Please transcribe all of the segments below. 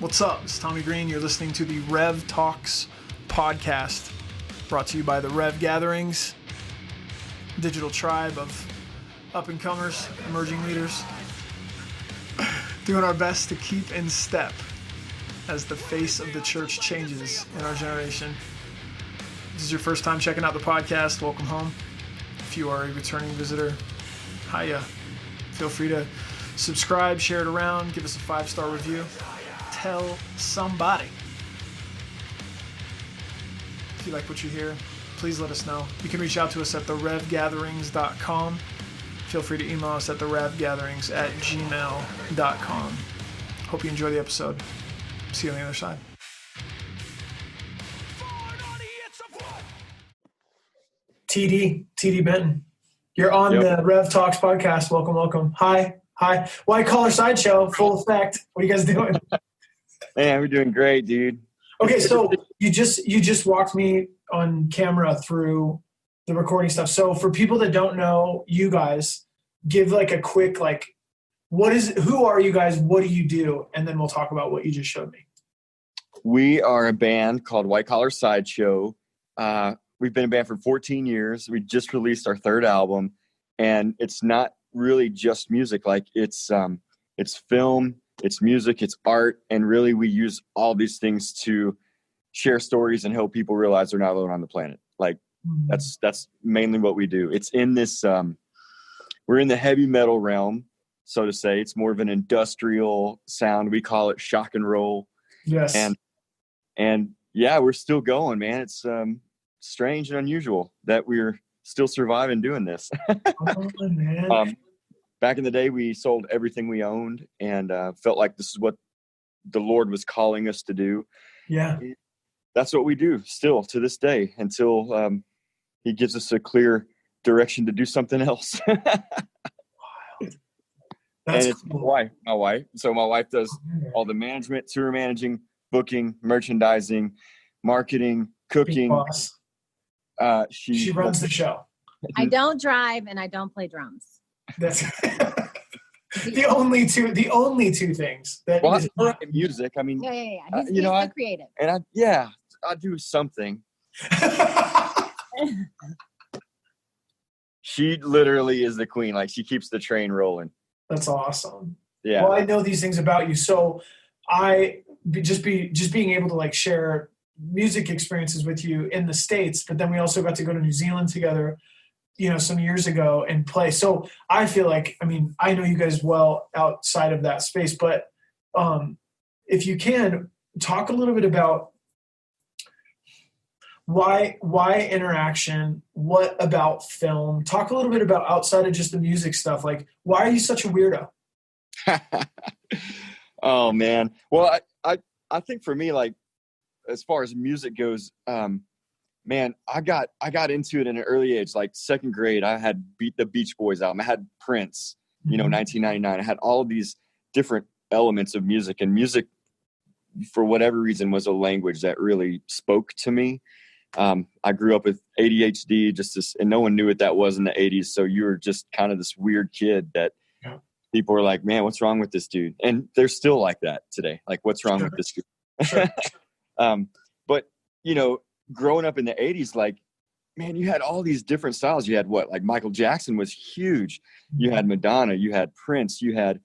What's up? It's Tommy Green. You're listening to the Rev Talks podcast, brought to you by the Rev Gatherings, digital tribe of up-and-comers, emerging leaders, doing our best to keep in step as the face of the church changes in our generation. If this is your first time checking out the podcast, welcome home. If you are a returning visitor, hiya. Feel free to subscribe, share it around, give us a 5-star review. Tell somebody. If you like what you hear, please let us know. You can reach out to us at therevgatherings.com. Feel free to email us at therevgatherings@gmail.com. Hope you enjoy the episode. See you on the other side. TD Benton. You're on the Rev Talks podcast. Welcome. Hi. White collar sideshow, full effect. What are you guys doing? Man, we're doing great, dude. Okay, so you just walked me on camera through the recording stuff. So for people that don't know you guys, give like a quick who are you guys? What do you do? And then we'll talk about what you just showed me. We are a band called White Collar Sideshow. We've been a band for 14 years. We just released our 3rd album, and it's not really just music. Like it's film, it's music, it's art, and really we use all these things to share stories and help people realize they're not alone on the planet. Like that's mainly what we do. It's in this we're in the heavy metal realm, so to say. It's more of an industrial sound. We call it shock and roll. Yes. And yeah, we're still going, man. It's strange and unusual that we're still surviving doing this. Oh, man. Back in the day, we sold everything we owned and felt like this is what the Lord was calling us to do. Yeah. And that's what we do still to this day until he gives us a clear direction to do something else. Wild. That's and it's cool. my wife. So my wife does all the management, tour managing, booking, merchandising, marketing, cooking. Boss. She runs the show. I don't drive and I don't play drums. That's the only two things that. Well, I like music. I mean, Yeah. He's the creative. And I do something. She literally is the queen. Like, she keeps the train rolling. That's awesome. Yeah. Well, I know these things about you, so being able to like share music experiences with you in the States, but then we also got to go to New Zealand together, some years ago and play. So I feel like, I know you guys well outside of that space, but if you can talk a little bit about why interaction, what about film, talk a little bit about outside of just the music stuff. Like, why are you such a weirdo? Oh man. Well, I think for me, like, as far as music goes, man, I got into it in an early age, like 2nd grade. I had the Beach Boys album. I had Prince, 1999. I had all of these different elements of music, and music, for whatever reason, was a language that really spoke to me. I grew up with ADHD, and no one knew what that was in the 80s. So you were just kind of this weird kid that people were like, man, what's wrong with this dude? And they're still like that today. Like, what's wrong with this dude? Sure. But, growing up in the 80s, like, man, you had all these different styles. You had like Michael Jackson was huge. You had Madonna, you had Prince, you had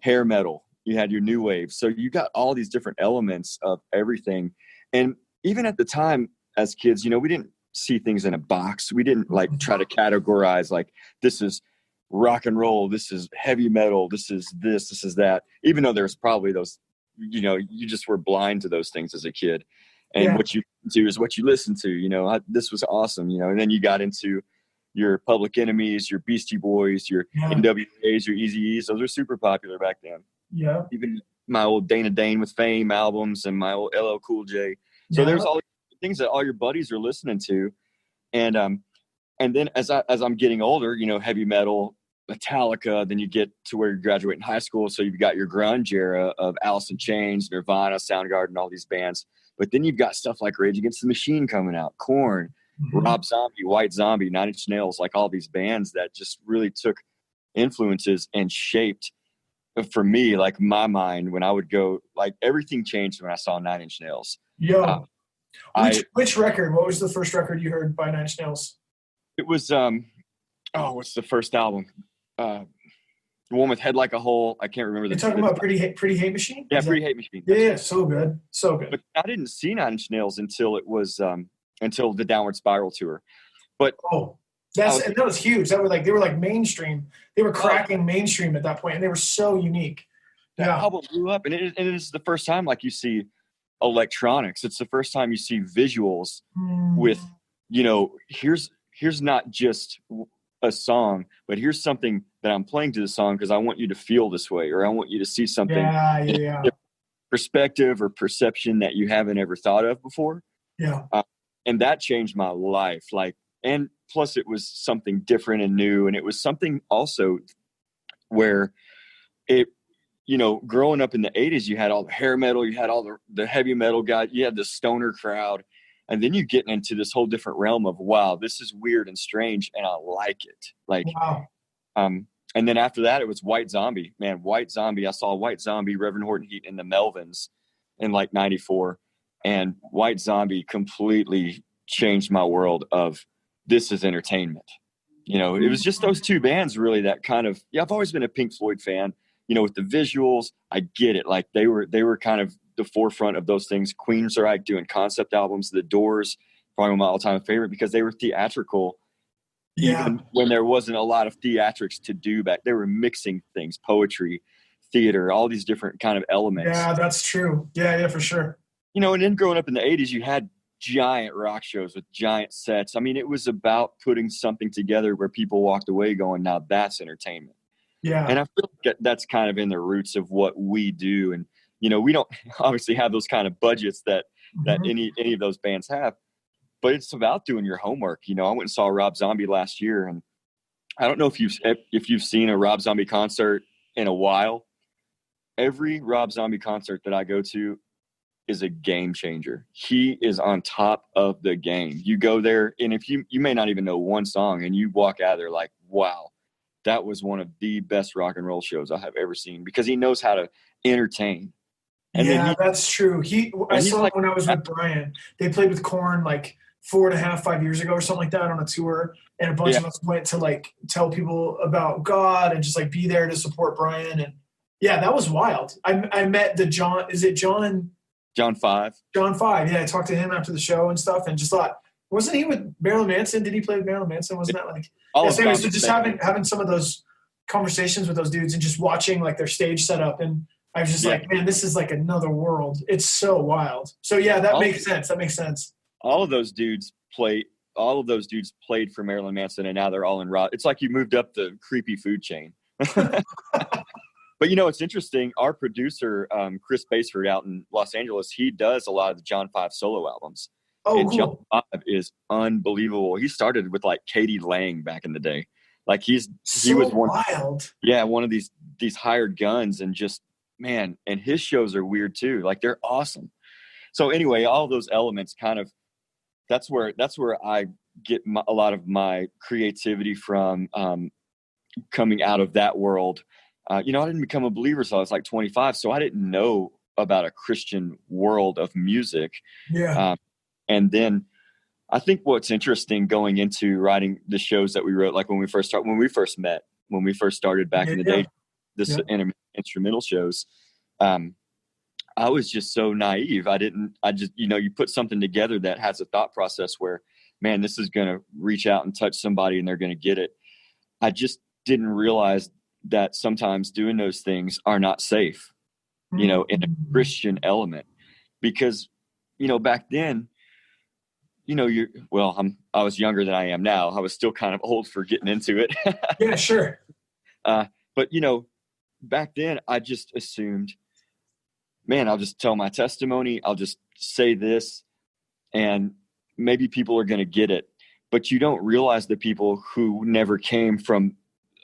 hair metal, you had your new wave. So you got all these different elements of everything. And even at the time as kids, we didn't see things in a box. We didn't like try to categorize like, this is rock and roll, this is heavy metal, this is that. Even though there's probably those, you just were blind to those things as a kid. And what you do is what you listen to. This was awesome, and then you got into your Public Enemies, your Beastie Boys, your NWAs, your Eazy-E's. Those were super popular back then. Yeah. Even my old Dana Dane with Fame albums and my old LL Cool J. So there's all these things that all your buddies are listening to. And then as I'm getting older, heavy metal, Metallica, then you get to where you're graduating high school. So you've got your grunge era of Alice in Chains, Nirvana, Soundgarden, all these bands. But then you've got stuff like Rage Against the Machine coming out, Korn, Rob Zombie, White Zombie, Nine Inch Nails, like all these bands that just really took influences and shaped for me, like my mind, when I would go, like everything changed when I saw Nine Inch Nails. Yo, which record? What was the first record you heard by Nine Inch Nails? It was what's the first album? The one with Head Like a Hole. I can't remember. You're talking about Pretty Hate Machine? Yeah, Pretty Hate Machine. Yeah, so good, so good. But I didn't see Nine Inch Nails until it was until the Downward Spiral tour. But that was huge. They were like mainstream. They were cracking mainstream at that point, and they were so unique. That album blew up, and it is the first time like you see electronics. It's the first time you see visuals with, here's not just a song, but here's something that I'm playing to the song because I want you to feel this way, or I want you to see something perspective or perception that you haven't ever thought of before. Yeah. And that changed my life. And plus it was something different and new. And it was something also where growing up in the 80s, you had all the hair metal, you had all the heavy metal guys, you had the stoner crowd. And then you get into this whole different realm of, wow, this is weird and strange, and I like it. And then after that, it was White Zombie. Man, White Zombie. I saw White Zombie, Reverend Horton Heat in the Melvins in 94. And White Zombie completely changed my world of this is entertainment. It was just those two bands really that kind of, I've always been a Pink Floyd fan, with the visuals. I get it. Like they were kind of the forefront of those things. Queensryche doing concept albums, The Doors, probably my all-time favorite because they were theatrical. Even when there wasn't a lot of theatrics to do back, they were mixing things, poetry, theater, all these different kind of elements. Yeah, that's true. Yeah, for sure. And then growing up in the 80s, you had giant rock shows with giant sets. I mean, it was about putting something together where people walked away going, now that's entertainment. Yeah. And I feel like that's kind of in the roots of what we do. And, we don't obviously have those kind of budgets that any of those bands have, but it's about doing your homework. I went and saw Rob Zombie last year, and I don't know if you've seen a Rob Zombie concert in a while. Every Rob Zombie concert that I go to is a game changer. He is on top of the game. You go there, and if you may not even know one song, and you walk out of there like, wow, that was one of the best rock and roll shows I have ever seen, because he knows how to entertain. And that's true. I saw when I was with Brian. They played with Korn 4.5 years ago or something like that on a tour, and a bunch of us went to tell people about God and just be there to support Brian. And that was wild. I met the John. Is it John? John 5. John 5. Yeah, I talked to him after the show and stuff, and just thought, wasn't he with Marilyn Manson? Did he play with Marilyn Manson? Wasn't that so just having some of those conversations with those dudes and just watching their stage setup, and I was just man, this is another world. It's so wild. So that makes sense. That makes sense. All of those dudes played for Marilyn Manson, and now they're all in rock. It's like you moved up the creepy food chain. But it's interesting. Our producer, Chris Basford out in Los Angeles, he does a lot of the John 5 solo albums. Oh, and cool. John 5 is unbelievable. He started with Katie Lang back in the day. He was wild. Yeah, one of these hired guns, and just, man, and his shows are weird too. They're awesome. So anyway, all those elements kind of, that's where I get a lot of my creativity from, coming out of that world. I didn't become a believer until I was 25, so I didn't know about a Christian world of music. Yeah. And then I think what's interesting going into writing the shows that we wrote, when we first started back in the day, instrumental shows, I was just so naive. You put something together that has a thought process where, man, this is going to reach out and touch somebody and they're going to get it. I just didn't realize that sometimes doing those things are not safe, in a Christian element, because, back then, I was younger than I am now. I was still kind of old for getting into it. Yeah, sure. But back then I just assumed, man, I'll just tell my testimony. I'll just say this and maybe people are going to get it. But you don't realize the people who never came from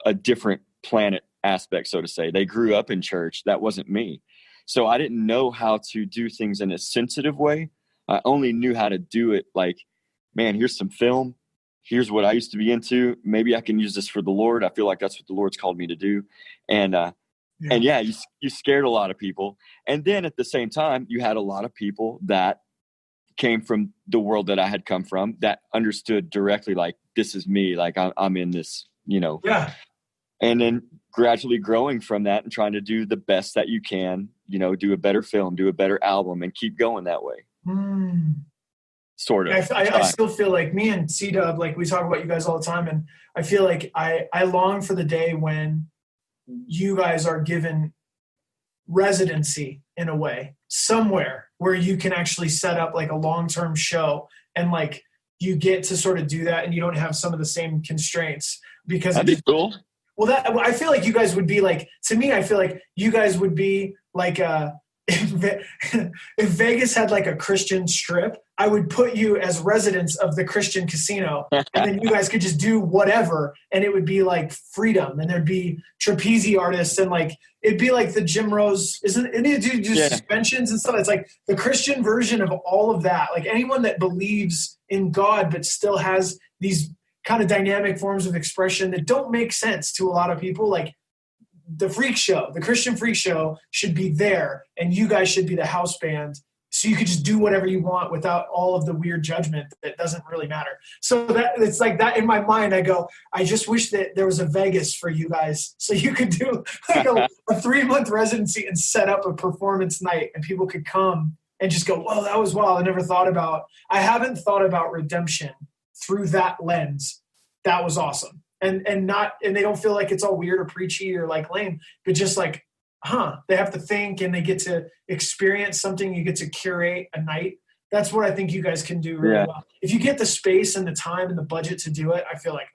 a different planet aspect, so to say. They grew up in church. That wasn't me. So I didn't know how to do things in a sensitive way. I only knew how to do it man, here's some film. Here's what I used to be into. Maybe I can use this for the Lord. I feel like that's what the Lord's called me to do. And Yeah. And you scared a lot of people. And then at the same time, you had a lot of people that came from the world that I had come from that understood directly, like, this is me, like I'm in this, Yeah. And then gradually growing from that and trying to do the best that you can, do a better film, do a better album, and keep going that way. Sort of. I still feel like me and C-Dub, like we talk about you guys all the time, and I feel like I long for the day when you guys are given residency in a way somewhere where you can actually set up like a long-term show, and like you get to sort of do that and you don't have some of the same constraints, because that'd be cool. Well, I feel like you guys would be like, to me, I feel like you guys would be like if Vegas had like a Christian strip, I would put you as residents of the Christian casino, and then you guys could just do whatever, and it would be like freedom, and there'd be trapeze artists, and like it'd be like the Jim Rose, isn't it? Do suspensions and stuff. It's like the Christian version of all of that. Like anyone that believes in God but still has these kind of dynamic forms of expression that don't make sense to a lot of people, like the freak show, the Christian freak show should be there, and you guys should be the house band, so you could just do whatever you want without all of the weird judgment that doesn't really matter. So that it's like that in my mind. I go, I just wish that there was a Vegas for you guys, so you could do like a 3-month residency and set up a performance night, and people could come and just go, "Whoa, that was wild." I haven't thought about redemption through that lens. That was awesome. And they don't feel like it's all weird or preachy or like lame, but just like, they have to think, and they get to experience something. You get to curate a night. That's what I think you guys can do really well. If you get the space and the time and the budget to do it, I feel like,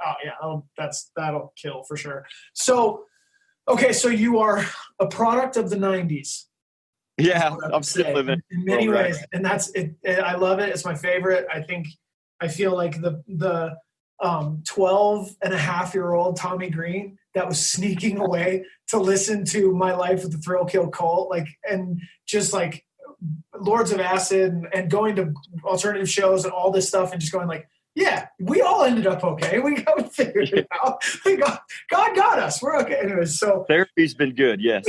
that'll kill for sure. So, okay. So you are a product of the 90s. Yeah. I'm still living in many ways. And that's it. I love it. It's my favorite. I feel like the 12-and-a-half-year-old Tommy Green that was sneaking away to listen to My Life with the Thrill Kill Cult, like, and just like Lords of Acid and going to alternative shows and all this stuff, and just going like, yeah, we all ended up okay. We got figured it out. God got us. We're okay. Anyways, so therapy's been good. Yes.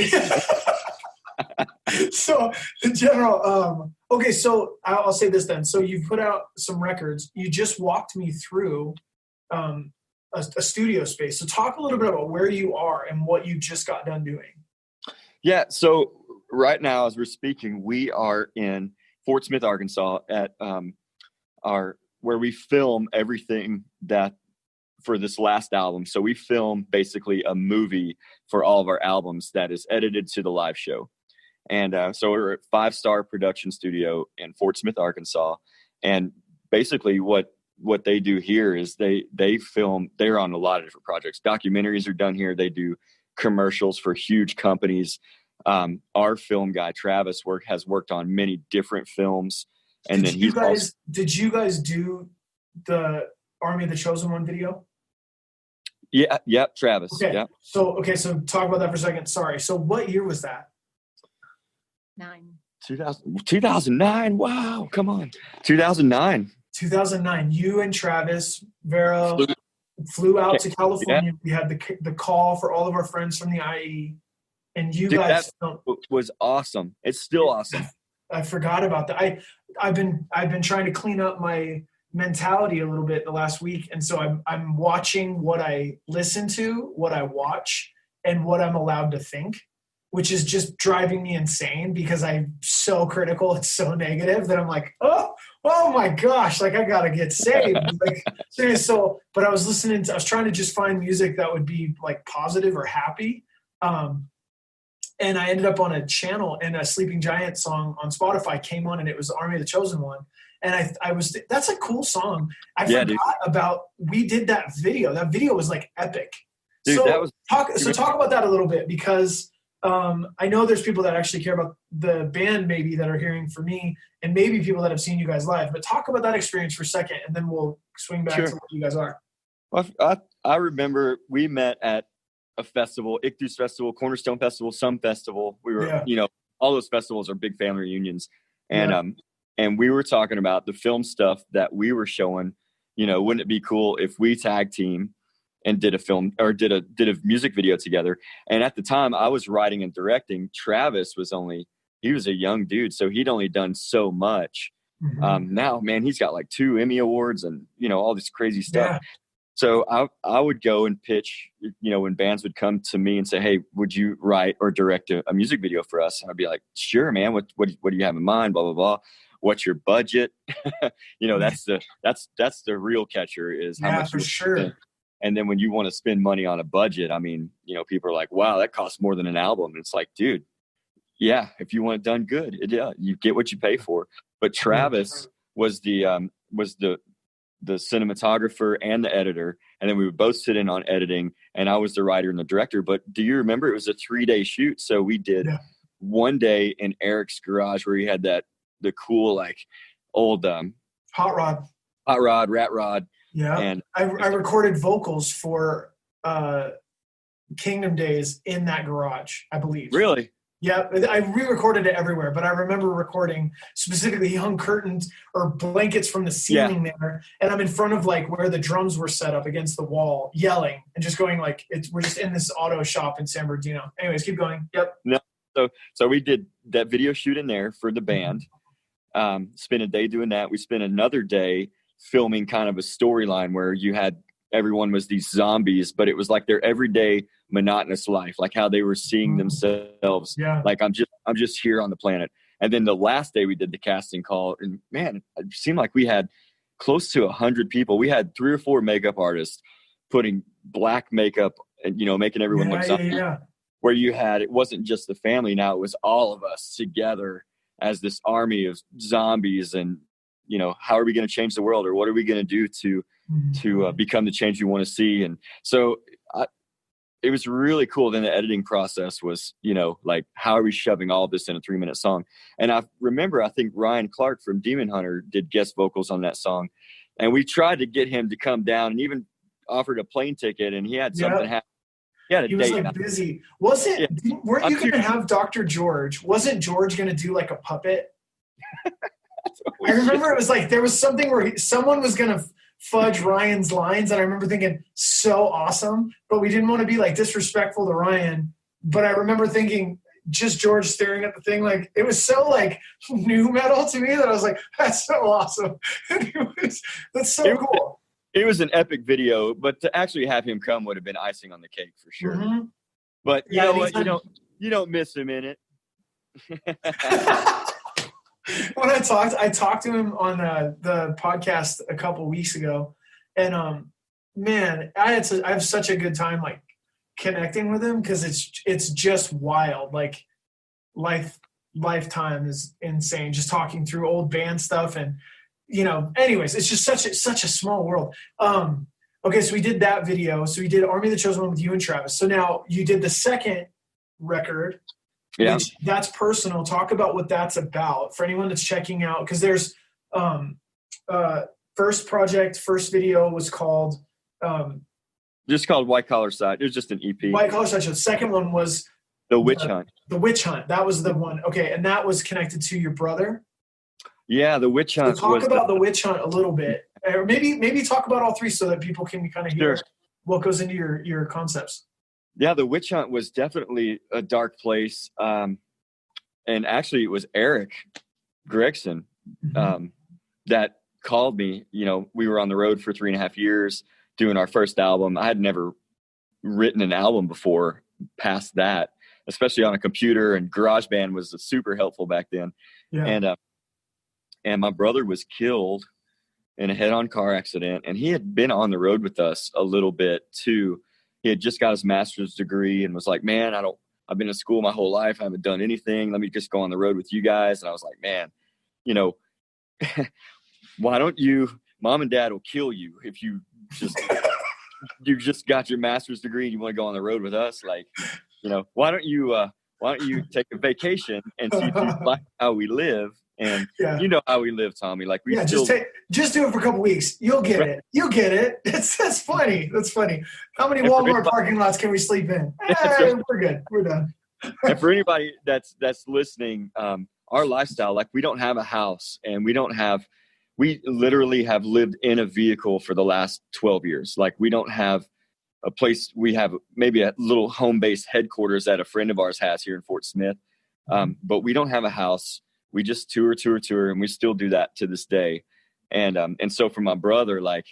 So in general, okay, so I'll say this then. So you've put out some records. You just walked me through a studio space. So talk a little bit about where you are and what you just got done doing. Yeah. So right now, as we're speaking, we are in Fort Smith, Arkansas at where we film everything that for this last album. So we film basically a movie for all of our albums that is edited to the live show. And so we're at 5-star production studio in Fort Smith, Arkansas. And basically what they do here is they film, they're on a lot of different projects. Documentaries are done here. They do commercials for huge companies. Our film guy, Travis, has worked on many different films. And did you guys do the Army of the Chosen One video? Yeah. Yep. Travis. Okay. Yep. So talk about that for a second. Sorry. So what year was that? 2009. Wow. Come on. 2009. 2009. You and Travis Vera flew out to California. Yeah. We had the call for all of our friends from the IE, and you guys. That was awesome. It's still awesome. I forgot about that. I've been trying to clean up my mentality a little bit the last week, and so I'm watching what I listen to, what I watch, and what I'm allowed to think, which is just driving me insane because I'm so critical. It's so negative that I'm like, oh my gosh, like I gotta get saved. Like, so, but I was trying to just find music that would be like positive or happy. And I ended up on a channel, and a Sleeping Giant song on Spotify came on, and it was Army of the Chosen One. And that's a cool song. I forgot about, we did that video. That video was like epic. Dude, talk about that a little bit, because I know there's people that actually care about the band maybe that are hearing from me, and maybe people that have seen you guys live, but talk about that experience for a second, and then we'll swing back to what you guys are. Well, I remember we met at a festival, Ichthus Festival, Cornerstone Festival, Some Festival. We were, all those festivals are big family reunions. And, and we were talking about the film stuff that we were showing, wouldn't it be cool if we tag team and did a film or did a music video together. And at the time I was writing and directing. Travis he was a young dude, so he'd only done so much. Now, man, he's got like 2 Emmy awards and, all this crazy stuff. Yeah. So I would go and pitch, when bands would come to me and say, hey, would you write or direct a music video for us? And I'd be like, sure, man. What do you have in mind? Blah, blah, blah. What's your budget? That's the real catcher is how much. For sure. Spend. And then when you want to spend money on a budget, I mean, people are like, wow, that costs more than an album. And it's like, dude, yeah, if you want it done good, you get what you pay for. But Travis was the cinematographer and the editor, and then we would both sit in on editing, and I was the writer and the director. But do you remember it was a 3-day shoot? So we did one day in Eric's garage where he had the cool like old hot rod, rat rod. Yeah, and I recorded vocals for Kingdom Days in that garage, I believe. Really? Yeah, I re-recorded it everywhere, but I remember recording specifically. He hung curtains or blankets from the ceiling there, and I'm in front of like where the drums were set up against the wall, yelling and just going like, we're just in this auto shop in San Bernardino. Anyways, keep going. Yep. No, so we did that video shoot in there for the band. Spent a day doing that. We spent another day filming kind of a storyline where everyone was these zombies, but it was like their everyday monotonous life, like how they were seeing themselves. Yeah. Like I'm just here on the planet. And then the last day we did the casting call, and man, it seemed like we had close to 100 people. We had 3 or 4 makeup artists putting black makeup and, making everyone look zombie. Yeah. Where it wasn't just the family. Now it was all of us together as this army of zombies. And, how are we going to change the world, or what are we going to do to become the change you want to see? And so it was really cool. Then the editing process was, like, how are we shoving all of this in a 3-minute song? And I think Ryan Clark from Demon Hunter did guest vocals on that song. And we tried to get him to come down and even offered a plane ticket, and he had something happen. He was like busy. Weren't you going to have Dr. George? Wasn't George going to do like a puppet? I remember it was like there was something where someone was going to fudge Ryan's lines, and I remember thinking, so awesome, but we didn't want to be like disrespectful to Ryan. But I remember thinking, just George staring at the thing, like it was so like new metal to me that I was like, that's so awesome. That's so cool. It was an epic video, but to actually have him come would have been icing on the cake for sure. Mm-hmm. But you know what? You don't miss him in it. When I talked to him on the podcast a couple weeks ago, and man, I have such a good time like connecting with him, because it's just wild. Like lifetime is insane. Just talking through old band stuff, and anyways, it's just such a small world. Okay, so we did that video. So we did Army of the Chosen One with you and Travis. So now you did the second record. Yeah. Which, that's personal. Talk about what that's about for anyone that's checking out, because there's first video was called just called White Collar Side. It was just an EP. White Collar Side. The second one was The Witch Hunt. The Witch Hunt. That was the one. Okay, and that was connected to your brother. Yeah, The Witch Hunt. So talk about the Witch Hunt a little bit, or maybe talk about all three so that people can kind of hear what goes into your concepts. Yeah, The Witch Hunt was definitely a dark place. And actually it was Eric Gregson that called me. We were on the road for 3.5 years doing our first album. I had never written an album before past that, especially on a computer, and GarageBand was super helpful back then. Yeah. And my brother was killed in a head-on car accident, and he had been on the road with us a little bit too. He had just got his master's degree and was like, man, I've been in school my whole life. I haven't done anything. Let me just go on the road with you guys. And I was like, man, why don't mom and dad will kill you if you just got your master's degree and you want to go on the road with us. Like, why don't you take a vacation and see if you like how we live? And you know how we live, Tommy. Like just do it for a couple weeks. You'll get it. You'll get it. That's funny. That's funny. How many Walmart parking lots can we sleep in? We're good. We're done. And for anybody that's listening, our lifestyle, like we don't have a house, and we literally have lived in a vehicle for the last 12 years. Like we don't have a place. We have maybe a little home base headquarters that a friend of ours has here in Fort Smith. But we don't have a house. We just tour. And we still do that to this day. And so for my brother, like,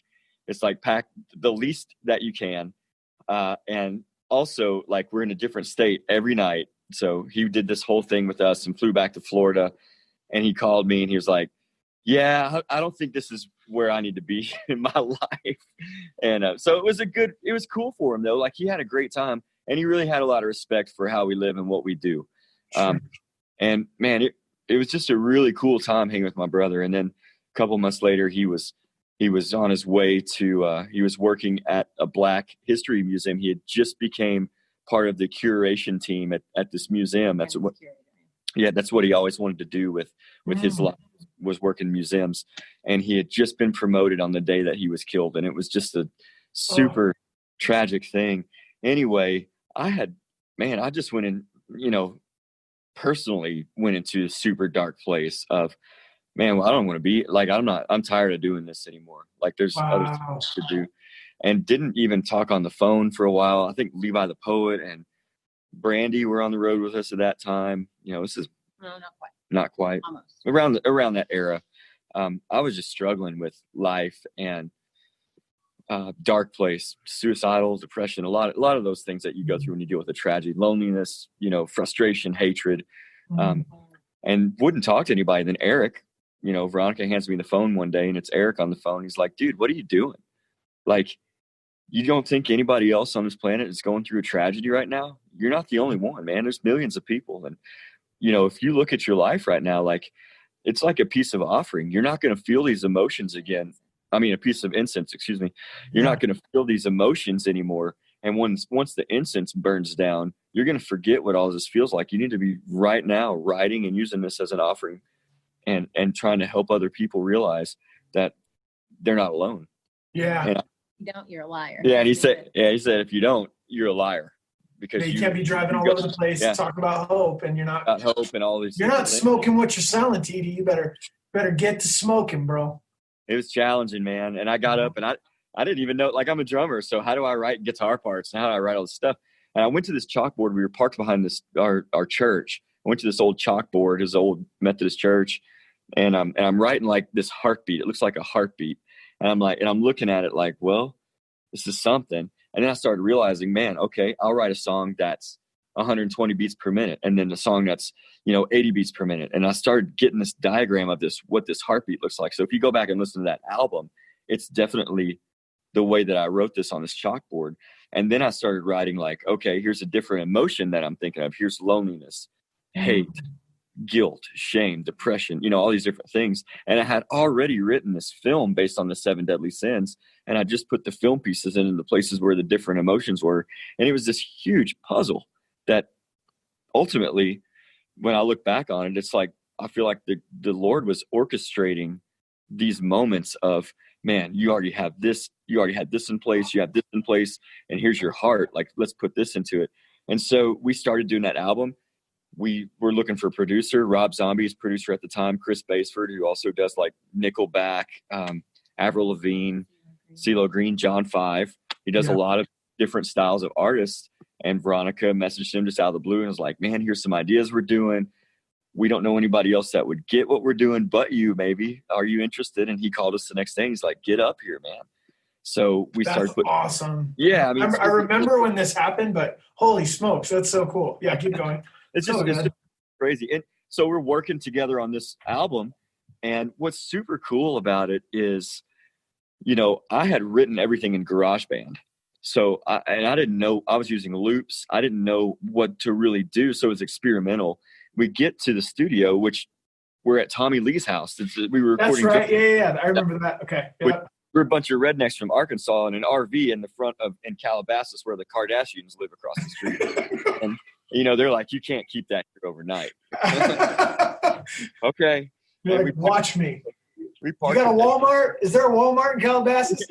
it's like pack the least that you can. And also, like, we're in a different state every night. So he did this whole thing with us and flew back to Florida, and he called me and he was like, yeah, I don't think this is where I need to be in my life. And so it was cool for him though. Like, he had a great time, and he really had a lot of respect for how we live and what we do. And man, it was just a really cool time hanging with my brother. And then a couple months later, he was on his way to, he was working at a Black History Museum. He had just became part of the curation team at this museum. That's what he always wanted to do with his life, was work in museums. And he had just been promoted on the day that he was killed. And it was just a super tragic thing. Anyway, I just went in, personally went into a super dark place of, man, well, I don't want to be like, I'm tired of doing this anymore. Like, there's other things to do. And didn't even talk on the phone for a while. I think Levi the Poet and Brandy were on the road with us at that time. This is not quite almost around that era. I was just struggling with life and dark place, suicidal, depression, a lot of those things that you go through when you deal with a tragedy, loneliness, frustration, hatred, and wouldn't talk to anybody. Then Eric, Veronica hands me the phone one day, and it's Eric on the phone. He's like, dude, what are you doing? Like, you don't think anybody else on this planet is going through a tragedy right now? You're not the only one, man. There's millions of people. And, if you look at your life right now, like, it's like a piece of offering. You're not going to feel these emotions again. I mean, a piece of incense, excuse me. You're not going to feel these emotions anymore. And once the incense burns down, you're going to forget what all this feels like. You need to be right now writing and using this as an offering and trying to help other people realize that they're not alone. Yeah. And you don't, you're a liar. Yeah. And he said, if you don't, you're a liar. Because you can't be driving all over the place talking about hope, and you're not about hope and all these. You're not smoking what you're selling, TD. You better get to smoking, bro. It was challenging, man. And I got up, and I didn't even know. Like, I'm a drummer, so how do I write guitar parts? And how do I write all this stuff? And I went to this chalkboard. We were parked behind our church. I went to this old chalkboard, his old Methodist church, and I'm writing like this heartbeat. It looks like a heartbeat, and I'm looking at it like, well, this is something. And then I started realizing, man, okay, I'll write a song that's 120 beats per minute, and then a song that's 80 beats per minute. And I started getting this diagram of what this heartbeat looks like. So if you go back and listen to that album, it's definitely the way that I wrote this on this chalkboard. And then I started writing like, okay, here's a different emotion that I'm thinking of. Here's loneliness, hate, guilt, shame, depression, all these different things. And I had already written this film based on the 7 deadly sins. And I just put the film pieces into the places where the different emotions were. And it was this huge puzzle that ultimately, when I look back on it, it's like, I feel like the Lord was orchestrating these moments of, man, you already had this in place, you have this in place, and here's your heart. Like, let's put this into it. And so we started doing that album. We were looking for a producer. Rob Zombie's producer at the time, Chris Baseford, who also does like Nickelback, Avril Lavigne, CeeLo Green, John 5. He does a lot of different styles of artists. And Veronica messaged him just out of the blue and was like, man, here's some ideas we're doing. We don't know anybody else that would get what we're doing but you, maybe. Are you interested? And he called us the next day. He's like, get up here, man. So we started putting. Awesome. Yeah. I mean, I remember when this happened, but holy smokes, that's so cool. Yeah, keep going. It's just crazy. And so we're working together on this album. And what's super cool about it is, I had written everything in GarageBand. So I didn't know, I was using loops. I didn't know what to really do. So it was experimental. We get to the studio, which we're at Tommy Lee's house. We were recording. That's right. Yeah. I remember that. Okay. Yeah. We're a bunch of rednecks from Arkansas in an RV in the front in Calabasas, where the Kardashians live across the street. And, they're like, you can't keep that here overnight. Okay. Like, watch me. You got a Walmart? Is there a Walmart in Calabasas?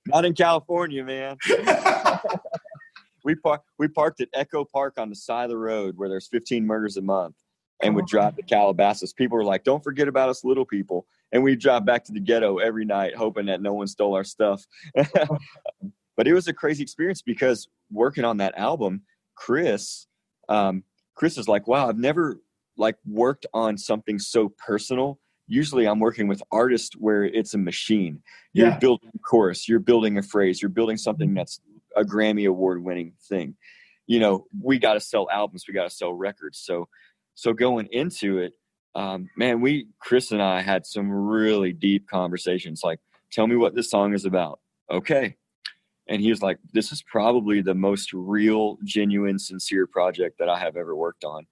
Not in California, man. We parked at Echo Park on the side of the road where there's 15 murders a month, and would drive to Calabasas. People were like, don't forget about us little people. And we drive back to the ghetto every night hoping that no one stole our stuff. But it was a crazy experience because working on that album, Chris is like, wow, I've never like worked on something so personal. Usually I'm working with artists where it's a machine. You're building a chorus, you're building a phrase, you're building something that's a Grammy award winning thing. You know, we got to sell albums, we got to sell records. So going into it, man, Chris and I had some really deep conversations. Like, tell me what this song is about. Okay. And he was like, this is probably the most real, genuine, sincere project that I have ever worked on.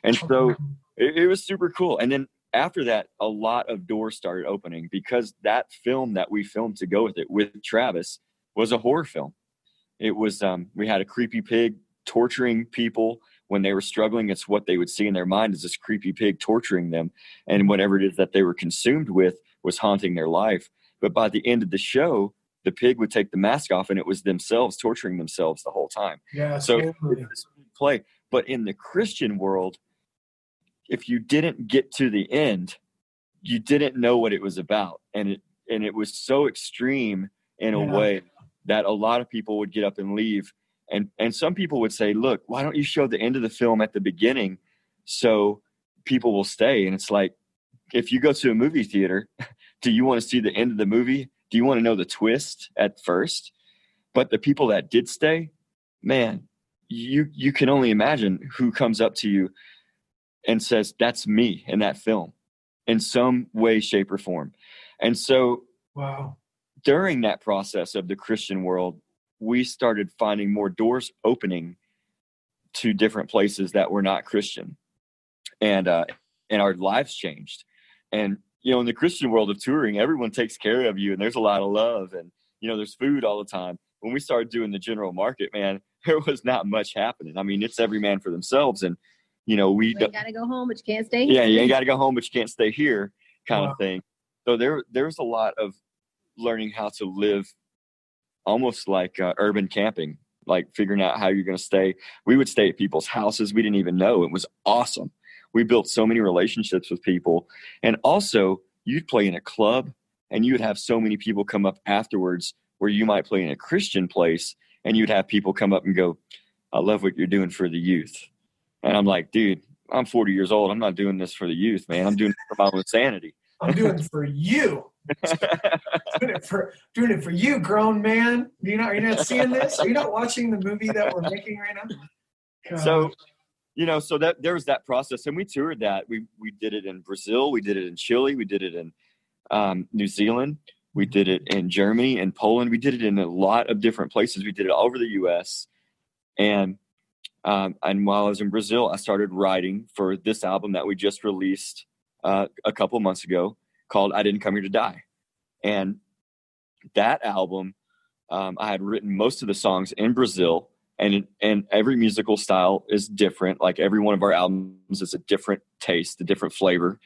And so it was super cool. And then after that, a lot of doors started opening because that film that we filmed to go with it with Travis was a horror film. It was, we had a creepy pig torturing people when they were struggling. It's what they would see in their mind is this creepy pig torturing them. And whatever it is that they were consumed with was haunting their life. But by the end of the show, the pig would take the mask off and it was themselves torturing themselves the whole time. Yeah. So it was play. But in the Christian world, if you didn't get to the end, you didn't know what it was about. And it was so extreme in a way that a lot of people would get up and leave. And some people would say, look, why don't you show the end of the film at the beginning so people will stay? And it's like, if you go to a movie theater, do you want to see the end of the movie? Do you want to know the twist at first? But the people that did stay, man, you can only imagine who comes up to you and says, that's me in that film in some way, shape, or form. And so during that process of the Christian world, we started finding more doors opening to different places that were not Christian. And our lives changed. And, you know, in the Christian world of touring, everyone takes care of you and there's a lot of love and, you know, there's food all the time. When we started doing the general market, man, there was not much happening. I mean, it's every man for themselves. And, you know, you got to go home, but you can't stay here. Yeah, you got to go home, but you can't stay here kind of thing. So there's a lot of learning how to live almost like urban camping, like figuring out how you're going to stay. We would stay at people's houses we didn't even know. It was awesome. We built so many relationships with people. And also, you'd play in a club and you would have so many people come up afterwards where you might play in a Christian place and you'd have people come up and go, I love what you're doing for the youth. And I'm like, dude, I'm 40 years old. I'm not doing this for the youth, man. I'm doing it for my own sanity. I'm doing it for you. doing it for you, grown man. You're not seeing this? Are you not watching the movie that we're making right now? God. So, you know, so that there was that process, and we toured that. We did it in Brazil, we did it in Chile, we did it in New Zealand, we did it in Germany and Poland. We did it in a lot of different places. We did it all over the U.S. And while I was in Brazil, I started writing for this album that we just released a couple months ago called I Didn't Come Here to Die. And that album, I had written most of the songs in Brazil, and every musical style is different. Like every one of our albums is a different taste, a different flavor.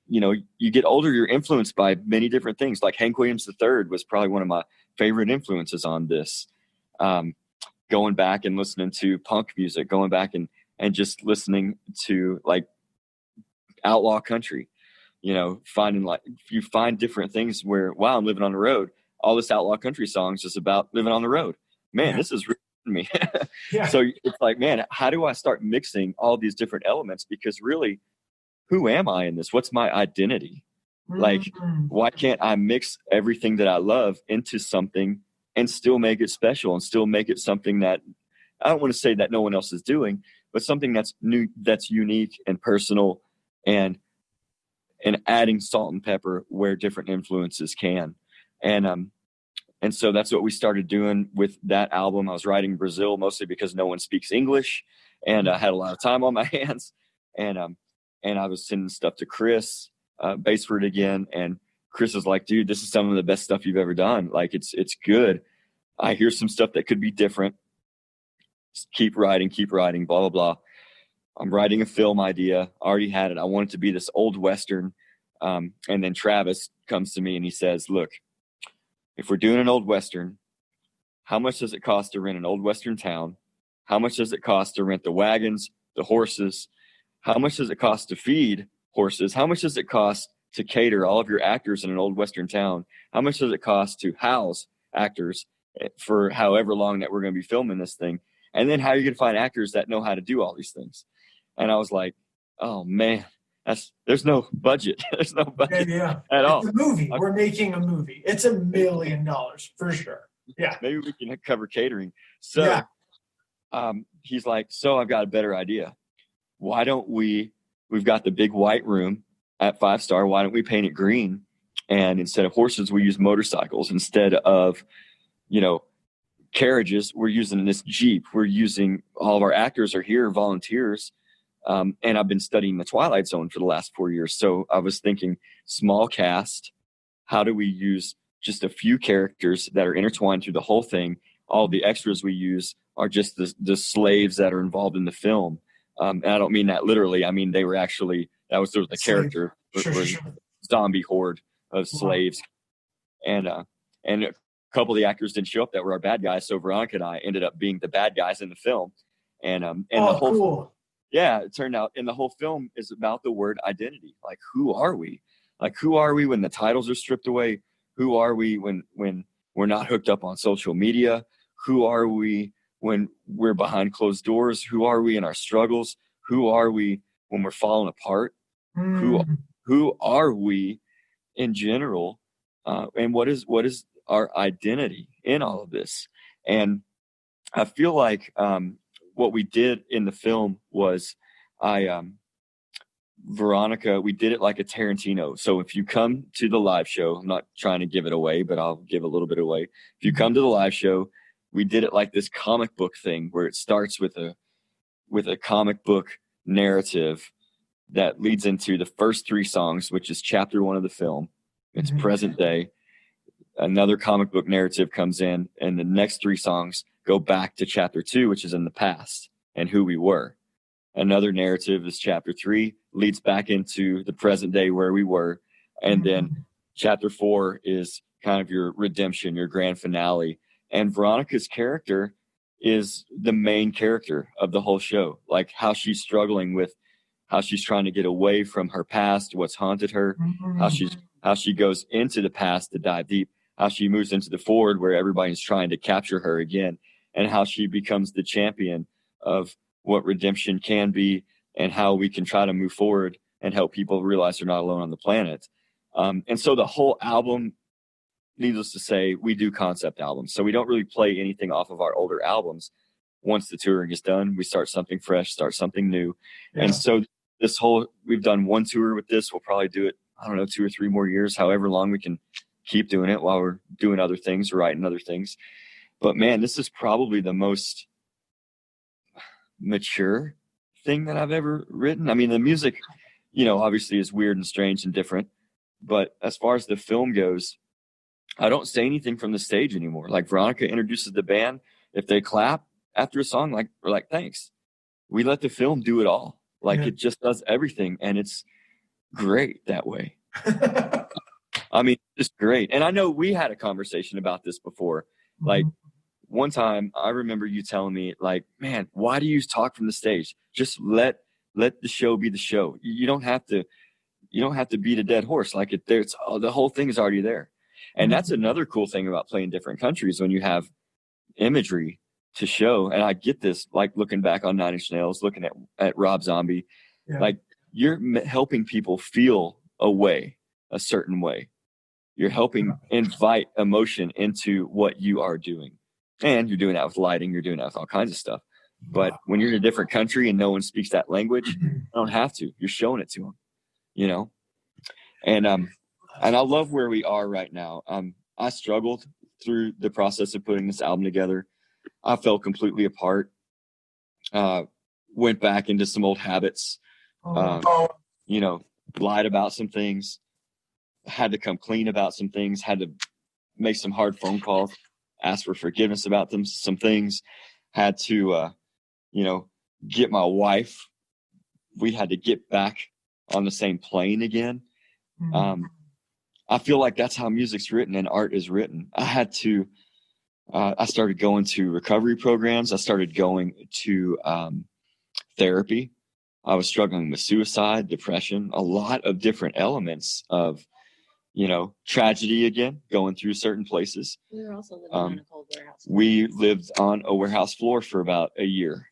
You know, you get older, you're influenced by many different things. Like Hank Williams III was probably one of my favorite influences on this. Going back and listening to punk music, going back and just listening to like outlaw country, you know, finding like, you find different things where, wow, I'm living on the road. All this outlaw country songs is about living on the road. Man, this is me. So it's like, man, how do I start mixing all these different elements? Because really, who am I in this? What's my identity? Like, why can't I mix everything that I love into something and still make it special and still make it something that I don't want to say that no one else is doing, but something that's new, that's unique and personal, and adding salt and pepper where different influences can. And so that's what we started doing with that album. I was writing in Brazil mostly because no one speaks English, and I had a lot of time on my hands. And I was sending stuff to Chris Baseford again, and Chris was like, dude, this is some of the best stuff you've ever done. Like, it's good. I hear some stuff that could be different. Just keep writing, blah, blah, blah. I'm writing a film idea. I already had it. I want it to be this old Western. And then Travis comes to me and he says, look, if we're doing an old Western, how much does it cost to rent an old Western town? How much does it cost to rent the wagons, the horses? How much does it cost to feed horses? How much does it cost to cater all of your actors in an old Western town? How much does it cost to house actors? for however long that we're going to be filming this thing. And then how are you going to find actors that know how to do all these things? And I was like, oh man, there's no budget. There's no budget at all. It's a movie. We're making a movie. It's $1 million for sure. Yeah. Maybe we can cover catering. So he's like, so I've got a better idea. Why don't we've got the big white room at 5 Star. Why don't we paint it green? And instead of horses, we use motorcycles. Instead of, carriages, we're using this Jeep. We're using, all of our actors are here, volunteers. And I've been studying the Twilight Zone for the last 4 years. So I was thinking small cast. How do we use just a few characters that are intertwined through the whole thing? All the extras we use are just the slaves that are involved in the film. And I don't mean that literally. I mean, they were actually, that was the character, sure. Zombie horde of slaves. And a couple of the actors didn't show up that were our bad guys. So Veronica and I ended up being the bad guys in the film. And the whole, cool. Yeah, it turned out, and the whole film is about the word identity. Like, who are we? Like, who are we when the titles are stripped away? Who are we when we're not hooked up on social media? Who are we when we're behind closed doors? Who are we in our struggles? Who are we when we're falling apart? Who are we in general? And what is our identity in all of this? And I feel like what we did in the film was Veronica, we did it like a Tarantino. So if you come to the live show, I'm not trying to give it away, but I'll give a little bit away. If you come to the live show, we did it like this comic book thing where it starts with a comic book narrative that leads into the first 3 songs, which is chapter 1 of the film. It's present day. Another comic book narrative comes in, and the next 3 songs go back to chapter 2, which is in the past and who we were. Another narrative is chapter 3, leads back into the present day where we were. And then chapter 4 is kind of your redemption, your grand finale. And Veronica's character is the main character of the whole show, like how she's struggling with, how she's trying to get away from her past, what's haunted her, how she goes into the past to dive deep, how she moves into the forward where everybody's trying to capture her again, and how she becomes the champion of what redemption can be and how we can try to move forward and help people realize they're not alone on the planet. And so the whole album, needless to say, we do concept albums. So we don't really play anything off of our older albums. Once the touring is done, we start something fresh, start something new. Yeah. And so we've done 1 tour with this. We'll probably do it, 2 or 3 more years, however long we can keep doing it while we're doing other things, writing other things. But man, this is probably the most mature thing that I've ever written. I mean, the music, obviously is weird and strange and different. But as far as the film goes, I don't say anything from the stage anymore. Like, Veronica introduces the band. If they clap after a song, we're like, thanks. We let the film do it all. It just does everything. And it's great that way. I mean, it's great. And I know we had a conversation about this before. Like, one time I remember you telling me, like, man, why do you talk from the stage? Just let the show be the show. You don't have to beat a dead horse. The whole thing is already there. And that's another cool thing about playing different countries, when you have imagery to show. And I get this, like, looking back on 9 Inch Nails, looking at Rob Zombie, like, you're helping people feel a certain way. You're helping invite emotion into what you are doing. And you're doing that with lighting. You're doing that with all kinds of stuff. But when you're in a different country and no one speaks that language, you don't have to. You're showing it to them, And I love where we are right now. I struggled through the process of putting this album together. I fell completely apart. Went back into some old habits. Lied about some things. Had to come clean about some things. Had to make some hard phone calls. Ask for forgiveness about some things. Had to, get my wife. We had to get back on the same plane again. I feel like that's how music's written and art is written. I started going to recovery programs. I started going to therapy. I was struggling with suicide, depression, a lot of different elements of, tragedy again, going through certain places. We were also living on a cold warehouse. We lived on a warehouse floor for about a year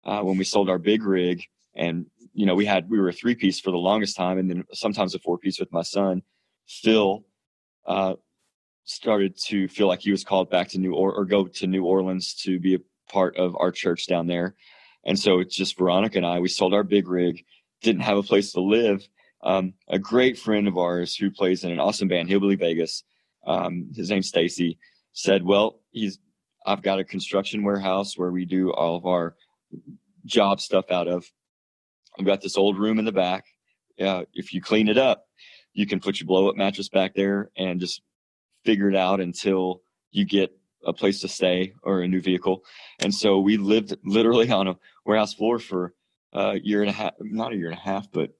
when we sold our big rig. And, we were a 3-piece for the longest time, and then sometimes a 4-piece with my son. Phil started to feel like he was called back to go to New Orleans to be a part of our church down there. And so it's just Veronica and I, we sold our big rig, didn't have a place to live. A great friend of ours who plays in an awesome band, Hillbilly Vegas, his name's Stacy, said, well, I've got a construction warehouse where we do all of our job stuff out of. I've got this old room in the back. If you clean it up, you can put your blow-up mattress back there and just figure it out until you get a place to stay or a new vehicle. And so we lived literally on a warehouse floor for a year and a half, not a year and a half, but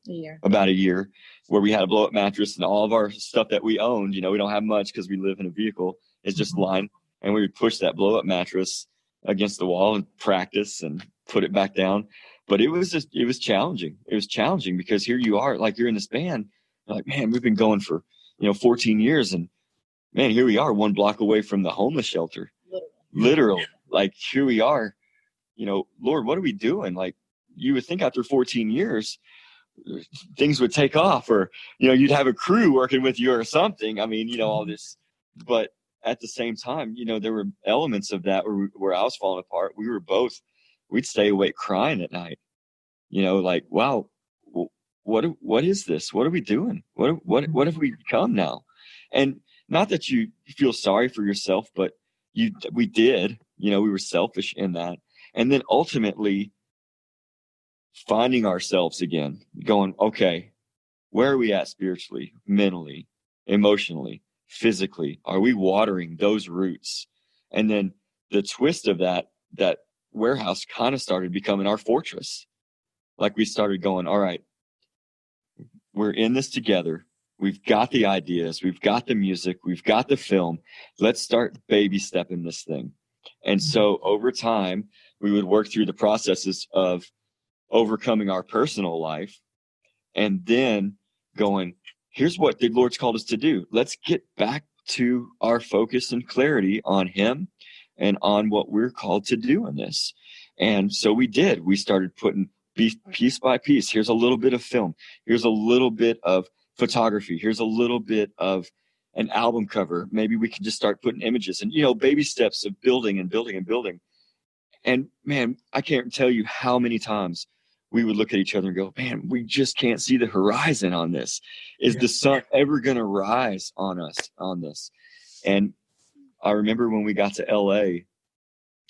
about a year, where we had a blow-up mattress, and all of our stuff that we owned, we don't have much because we live in a vehicle, is just lying. And we would push that blow-up mattress against the wall and practice and put it back down. But it was challenging. It was challenging because here you are, like, you're in this band, like, man, we've been going for 14 years, and man, here we are, one block away from the homeless shelter. Literally, like, here we are. Lord, what are we doing? Like, you would think after 14 years, things would take off, or you'd have a crew working with you or something. I mean, all this, but at the same time, there were elements of that where I was falling apart. We'd stay awake crying at night. Like, wow, what is this? What are we doing? What have we become now? And not that you feel sorry for yourself, but we did. We were selfish in that, and then ultimately finding ourselves again, going, okay, where are we at spiritually, mentally, emotionally, physically? Are we watering those roots? And then the twist of that warehouse kind of started becoming our fortress. Like, we started going, all right, we're in this together. We've got the ideas. We've got the music. We've got the film. Let's start baby stepping this thing. And so over time, we would work through the processes of overcoming our personal life, and then going, here's what the Lord's called us to do. Let's get back to our focus and clarity on Him and on what we're called to do in this. And so we did. We started putting piece by piece. Here's a little bit of film. Here's a little bit of photography. Here's a little bit of an album cover. Maybe we can just start putting images, and baby steps of building and building and building. And man, I can't tell you how many times we would look at each other and go, man, we just can't see the horizon on this. Is the sun ever going to rise on us on this? And I remember when we got to LA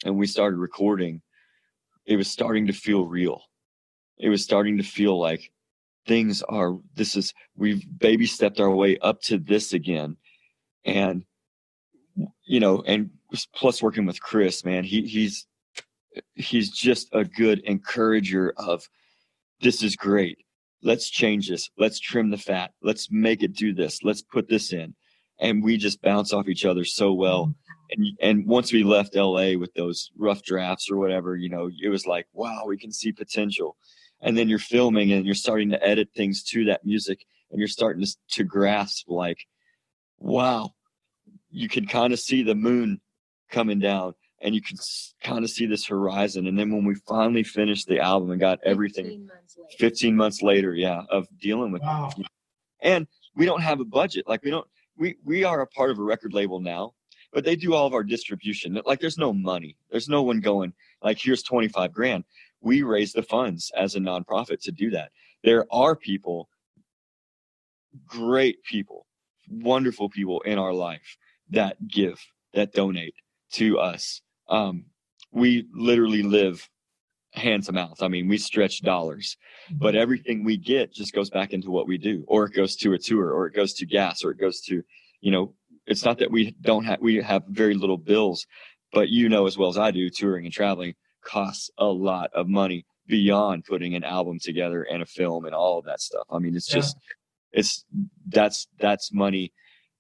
and we started recording, it was starting to feel real. It was starting to feel like we've baby stepped our way up to this again. And, and plus working with Chris, man, he's just a good encourager of, this is great. Let's change this. Let's trim the fat. Let's make it do this. Let's put this in. And we just bounce off each other so well. And once we left LA with those rough drafts or whatever, it was like, wow, we can see potential. And then you're filming and you're starting to edit things to that music, and you're starting to grasp, like, wow, you can kind of see the moon coming down, and you can kind of see this horizon. And then when we finally finished the album and got everything 15 months later, of dealing with it. And we don't have a budget. Like, we are a part of a record label now, but they do all of our distribution. Like, there's no money. There's no one going, like, here's 25 grand. We raise the funds as a nonprofit to do that. There are people, great people, wonderful people in our life that give, that donate to us. We literally live hand to mouth. I mean, we stretch dollars, but everything we get just goes back into what we do, or it goes to a tour, or it goes to gas, or it goes to, it's not that we have very little bills, but as well as I do, touring and traveling costs a lot of money beyond putting an album together and a film and all of that stuff. I mean, that's money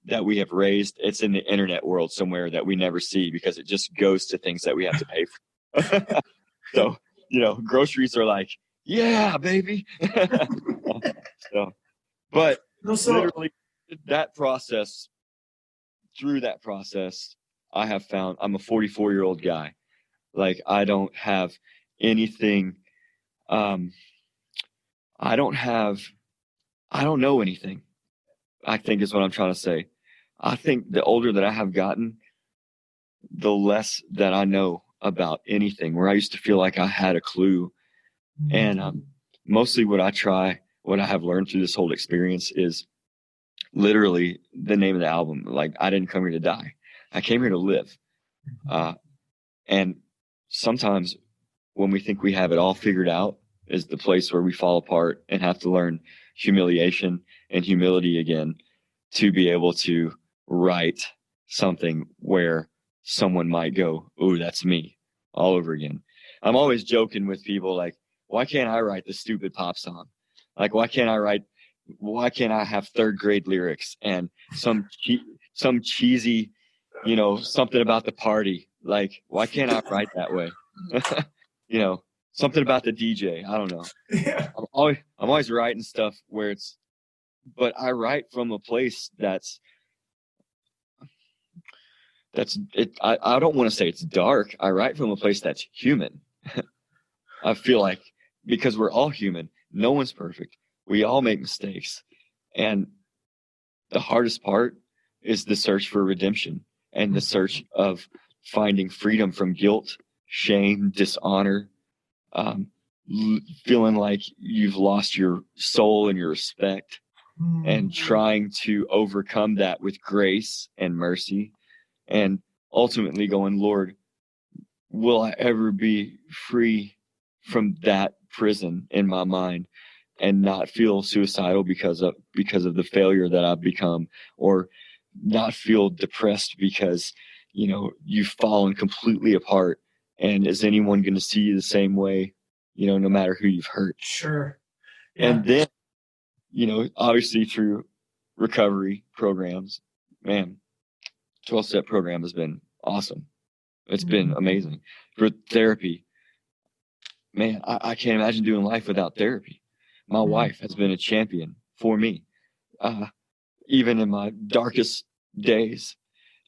that we have raised. It's in the internet world somewhere that we never see, because it just goes to things that we have to pay for. So, groceries are like, yeah, baby. But literally, through that process, I have found I'm a 44-year-old guy. Like, I don't have anything. I don't know anything, I think is what I'm trying to say. I think the older that I have gotten, the less that I know about anything, where I used to feel like I had a clue. And mostly what I have learned through this whole experience is literally the name of the album. Like, I didn't come here to die. I came here to live. And sometimes when we think we have it all figured out is the place where we fall apart and have to learn humiliation and humility again to be able to write something where someone might go, "Ooh, that's me," all over again. I'm always joking with people like, why can't I write the stupid pop song? Like, why can't I have third grade lyrics and some cheesy, something about the party? Like, why can't I write that way? Something about the DJ. I don't know. Yeah. I'm always writing stuff but I write from a place that's it. I don't want to say it's dark. I write from a place that's human. I feel like, because we're all human. No one's perfect. We all make mistakes. And the hardest part is the search for redemption and the search of finding freedom from guilt, shame, dishonor, feeling like you've lost your soul and your respect, and trying to overcome that with grace and mercy, and ultimately going, Lord, will I ever be free from that prison in my mind and not feel suicidal because of the failure that I've become, or not feel depressed because you've fallen completely apart, and is anyone going to see you the same way, no matter who you've hurt? Sure. Yeah. And then obviously through recovery programs, man, 12-step program has been awesome. It's been amazing. For therapy, man, I can't imagine doing life without therapy. My wife has been a champion for me. Even in my darkest days,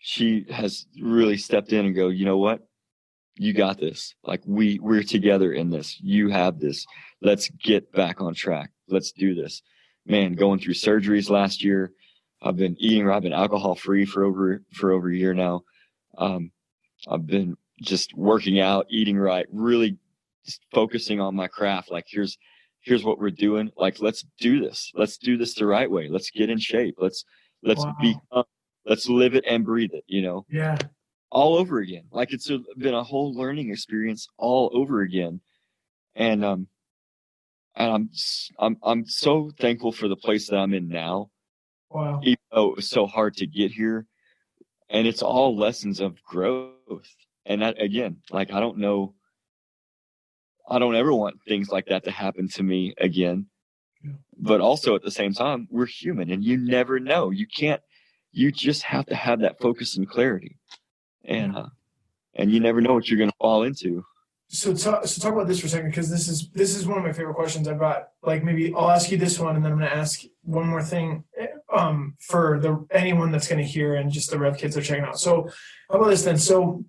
she has really stepped in and go, you know what? You got this. Like, we're together in this. You have this. Let's get back on track. Let's do this. Man, going through surgeries last year. I've been alcohol free for over a year now. I've been just working out, eating right, really just focusing on my craft. Like, here's what we're doing. Like, let's do this. Let's do this the right way. Let's get in shape. Let's let's live it and breathe it, Yeah. all over again. Like, it's been a whole learning experience all over again. And I'm so thankful for the place that I'm in now. Wow. Even though it was so hard to get here, and it's all lessons of growth. And that, again, like, I don't ever want things like that to happen to me again. Yeah. But also at the same time, we're human, and you never know. You just have to have that focus and clarity. And you never know what you're going to fall into. So talk about this for a second, because this is one of my favorite questions I've got. Like, maybe I'll ask you this one, and then I'm going to ask one more thing for anyone that's going to hear, and just the Rev kids are checking out. So how about this then? So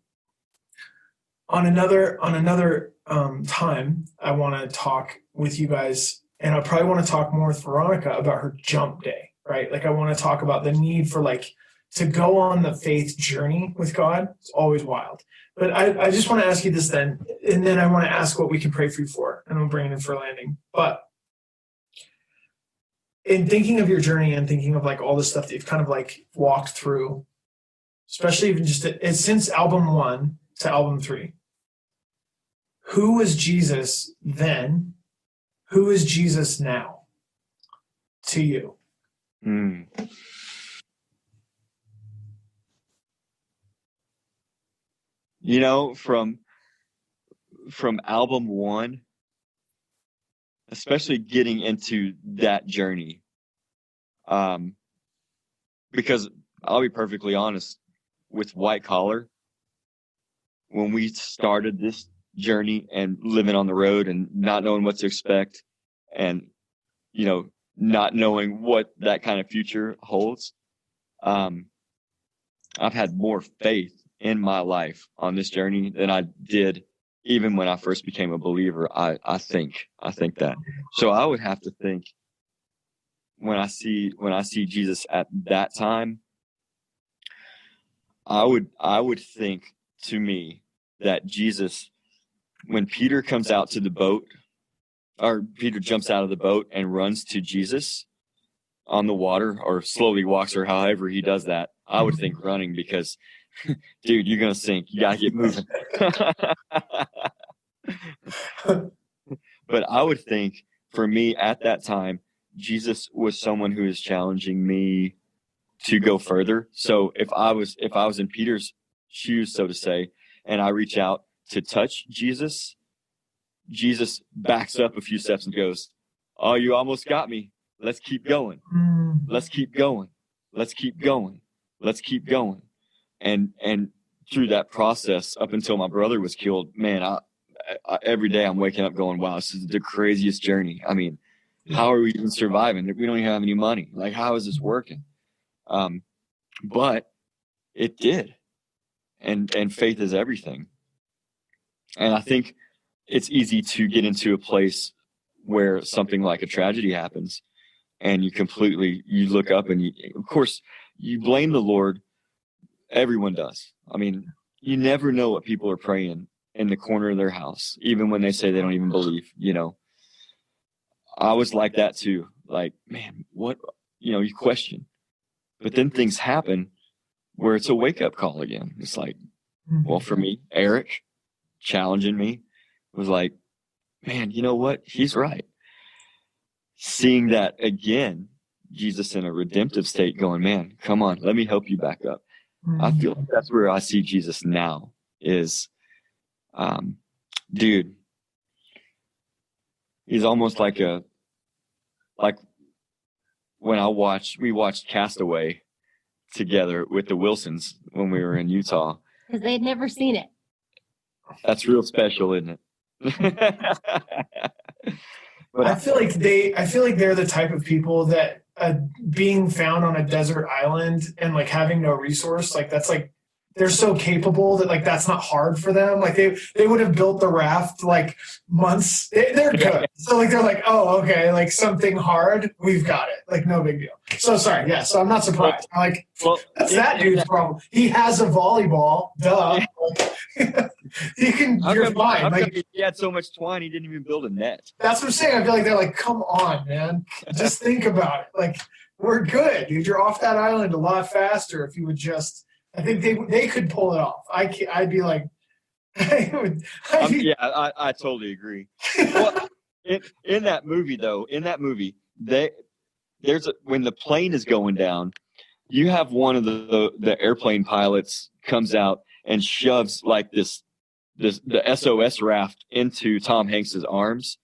on another time, I want to talk with you guys, and I probably want to talk more with Veronica about her jump day, right? Like, I want to talk about the need for, like, to go on the faith journey with God. It's always wild. But I just want to ask you this then, and then I want to ask what we can pray for you for, and we'll bring it in for a landing. But in thinking of your journey and thinking of, like, all the stuff that you've kind of, like, walked through, especially even just since album 1 to album 3, who was Jesus then? Who is Jesus now to you? From album 1, especially getting into that journey, because I'll be perfectly honest, with White Collar, when we started this journey and living on the road and not knowing what to expect, and not knowing what that kind of future holds, I've had more faith in my life on this journey than I did even when I first became a believer. I think that. So I would have to think, when I see Jesus at that time, I would think to me that Jesus, when Peter comes out to the boat, or Peter jumps out of the boat and runs to Jesus on the water, or slowly walks, or however he does that, I would think running, because dude, you're gonna sink. You gotta get moving. But I would think, for me at that time, Jesus was someone who is challenging me to go further. So if I was in Peter's shoes, so to say, and I reach out to touch Jesus, Jesus backs up a few steps and goes, "Oh, you almost got me. Let's keep going. Let's keep going. Let's keep going. Let's keep going." And through that process, up until my brother was killed, man, I every day I'm waking up going, wow, this is the craziest journey. I mean, how are we even surviving? We don't even have any money. Like, how is this working? But it did. And faith is everything. And I think it's easy to get into a place where something like a tragedy happens, and you look up and of course, you blame the Lord. Everyone does. I mean, you never know what people are praying in the corner of their house, even when they say they don't even believe, I was like that too. Like, man, what, you question. But then things happen where it's a wake-up call again. It's like, well, for me, Eric challenging me was like, man, you know what? He's right. Seeing that again, Jesus in a redemptive state going, man, come on, let me help you back up. I feel like that's where I see Jesus now is, dude, he's almost like when we watched Castaway together with the Wilsons when we were in Utah. Because they'd never seen it. That's real special, isn't it? But I feel like they're the type of people that being found on a desert island and like having no resource, like that's like they're so capable that like that's not hard for them. Like they would have built the raft like months. They're good. So like they're like, oh, okay, like something hard, we've got it. Like no big deal. So sorry, yeah. So I'm not surprised. I'm like, that's that dude's problem. He has a volleyball. Duh. You're fine. Like he had so much twine, he didn't even build a net. That's what I'm saying. I feel like they're like, come on, man. Just think about it. Like, we're good, dude. You're off that island a lot faster if you would just. I think they could pull it off. I'd be like, I totally agree. Well, in that movie, when the plane is going down, you have one of the airplane pilots comes out and shoves like the SOS raft into Tom Hanks's arms,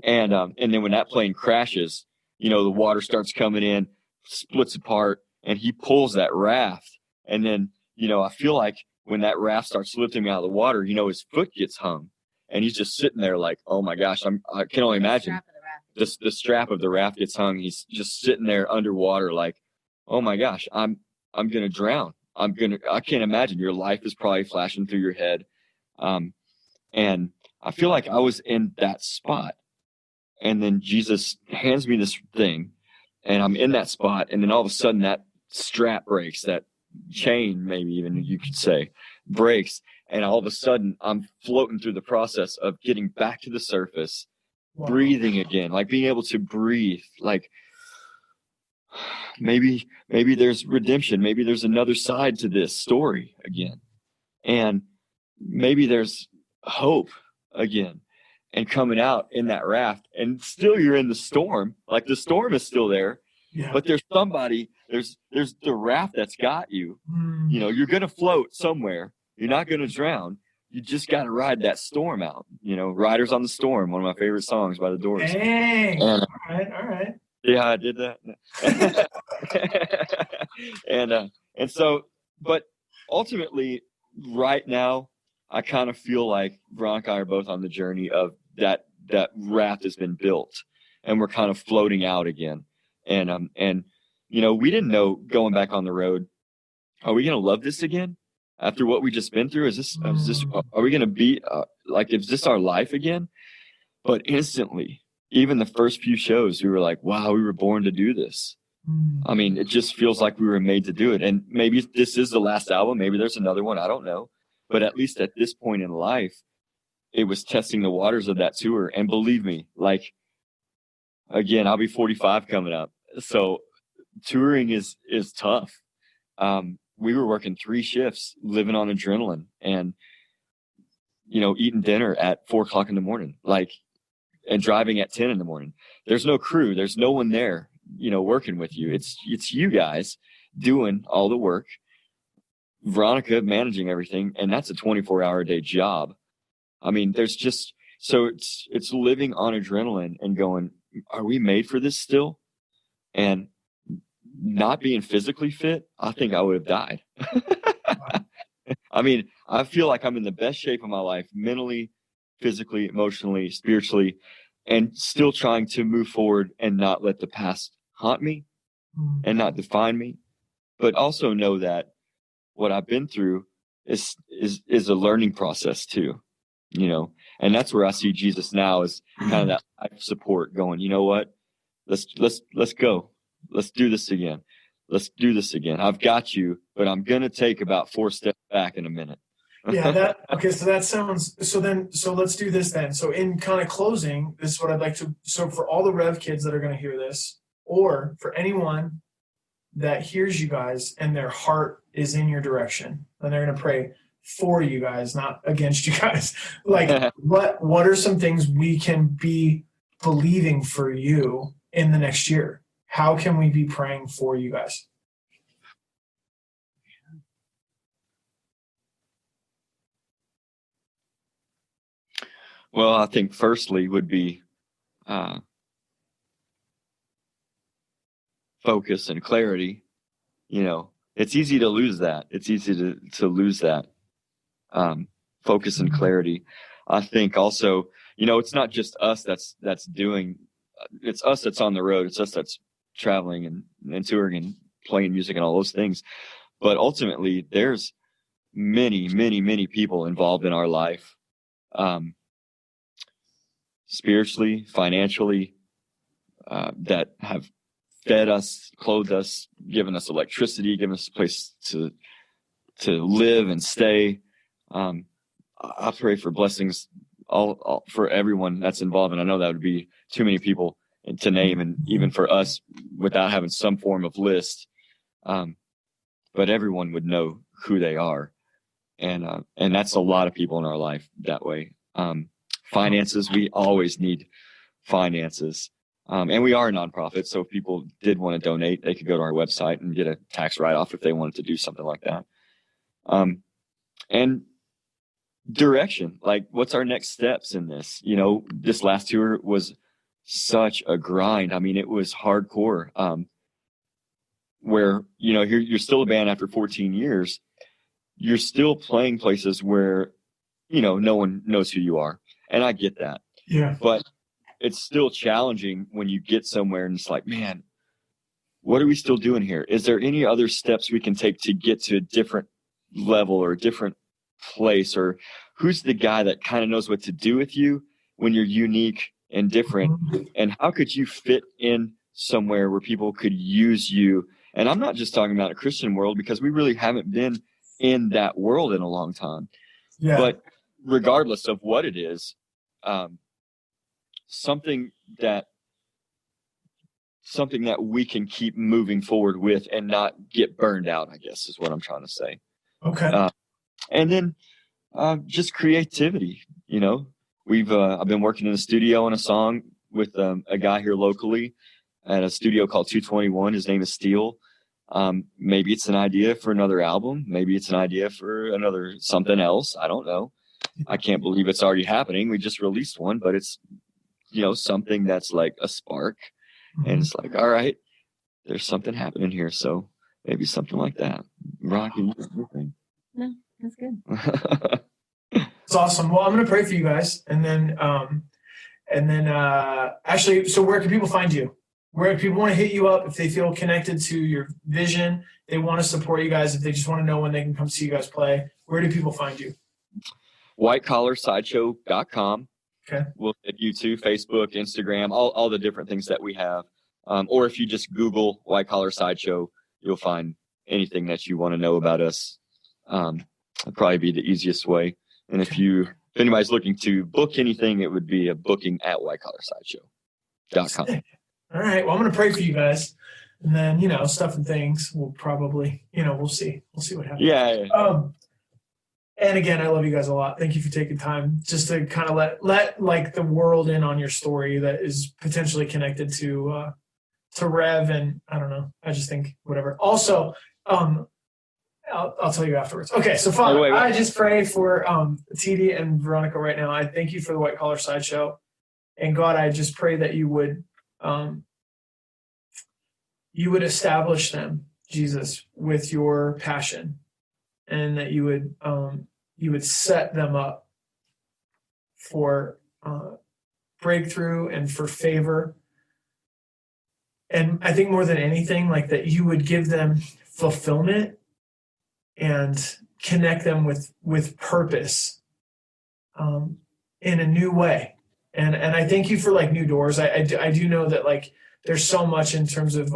and then when that plane crashes, the water starts coming in, splits apart, and he pulls that raft. And then, I feel like when that raft starts lifting out of the water, his foot gets hung, and he's just sitting there like, oh my gosh, I can only imagine the strap of the raft gets hung. He's just sitting there underwater like, oh my gosh, I'm going to drown. I can't imagine. Your life is probably flashing through your head. And I feel like I was in that spot, and then Jesus hands me this thing, and I'm in that spot. And then all of a sudden that strap breaks, that chain, maybe even you could say, breaks, and all of a sudden I'm floating through the process of getting back to the surface. Wow. Breathing again, like being able to breathe, like maybe there's redemption, maybe there's another side to this story again, and maybe there's hope again, and coming out in that raft. And still you're in the storm, like the storm is still there. Yeah. But there's the raft that's got you. You're going to float somewhere. You're not going to drown. You just got to ride that storm out. Riders on the Storm, one of my favorite songs by the Doors. Dang. All right. Yeah, I did that. And so, but ultimately right now, I kind of feel like Veronica and I are both on the journey of that raft has been built, and we're kind of floating out again. And we didn't know going back on the road, are we going to love this again after what we just been through? Are we going to be is this our life again? But instantly, even the first few shows, we were like, wow, we were born to do this. I mean, it just feels like we were made to do it. And maybe this is the last album. Maybe there's another one. I don't know. But at least at this point in life, it was testing the waters of that tour. And believe me, again, I'll be 45 coming up. So touring is tough. We were working 3 shifts, living on adrenaline, and, eating dinner at 4:00 in the morning, and driving at 10 in the morning. There's no crew. There's no one there, working with you. It's you guys doing all the work, Veronica managing everything. And that's a 24-hour-a-day job. I mean, there's just, so it's living on adrenaline and going, are we made for this still? And not being physically fit, I think I would have died. I mean, I feel like I'm in the best shape of my life, mentally, physically, emotionally, spiritually, and still trying to move forward and not let the past haunt me and not define me, but also know that what I've been through is a learning process too, and that's where I see Jesus now as kind of that life support going, you know what, let's go. Let's do this again. Let's do this again. I've got you, but I'm going to take about 4 steps back in a minute. Okay. So that sounds, so let's do this then. So in kind of closing, this is what I'd like to, so for all the Rev kids that are going to hear this, or for anyone that hears you guys and their heart is in your direction, and they're going to pray for you guys, not against you guys. What are some things we can be believing for you in the next year? How can we be praying for you guys? Well, I think firstly would be focus and clarity. It's easy to lose that. It's easy to lose that focus and clarity. I think also, it's not just us that's doing. It's us that's on the road. It's us that's traveling and touring and playing music and all those things. But ultimately, there's many, many, many people involved in our life, spiritually, financially, that have fed us, clothed us, given us electricity, given us a place to live and stay. I pray for blessings all for everyone that's involved, and I know that would be too many people to name, and even for us without having some form of list, but everyone would know who they are, and that's a lot of people in our life that way. Finances, we always need finances, and we are a nonprofit, so if people did want to donate, they could go to our website and get a tax write-off if they wanted to do something like that. And direction, what's our next steps in this? This last tour was such a grind. I mean, it was hardcore, where, you're still a band after 14 years. You're still playing places where, no one knows who you are. And I get that. Yeah. But it's still challenging when you get somewhere and it's like, man, what are we still doing here? Is there any other steps we can take to get to a different level or a different place? Or who's the guy that kind of knows what to do with you when you're unique and different? And how could you fit in somewhere where people could use you? And I'm not just talking about a Christian world, because we really haven't been in that world in a long time. Yeah. But regardless of what it is, something that we can keep moving forward with and not get burned out, I guess is what I'm trying to say. Okay. And then just creativity. I've been working in the studio on a song with a guy here locally at a studio called 221. His name is Steele. Maybe it's an idea for another album. Maybe it's an idea for another something else. I don't know. I can't believe it's already happening. We just released one, but it's, something that's like a spark. And it's like, all right, there's something happening here. So maybe something like that. Rocking everything. No, that's good. It's awesome. Well, I'm going to pray for you guys. And then actually, so where can people find you? where if people want to hit you up, if they feel connected to your vision, they want to support you guys, if they just want to know when they can come see you guys play, where do people find you? whitecollarsideshow.com. Okay. We'll hit YouTube, Facebook, Instagram, all the different things that we have. Or if you just Google White Collar Sideshow, you'll find anything that you want to know about us. That'd probably be the easiest way. And if anybody's looking to book anything, it would be a booking at whitecollarsideshow.com. All right. Well, I'm going to pray for you guys. And then, stuff and things will probably, we'll see. We'll see what happens. Yeah. And again, I love you guys a lot. Thank you for taking time just to kind of let like the world in on your story that is potentially connected to Rev. And I don't know. I just think whatever. Also, I'll tell you afterwards. Okay. So Father, wait. I just pray for TD and Veronica right now. I thank you for the White Collar Sideshow. And God, I just pray that you would establish them, Jesus, with your passion, and that you would set them up for breakthrough and for favor. And I think more than anything, like that you would give them fulfillment and connect them with purpose in a new way. And I thank you for like new doors. I do know that like there's so much in terms of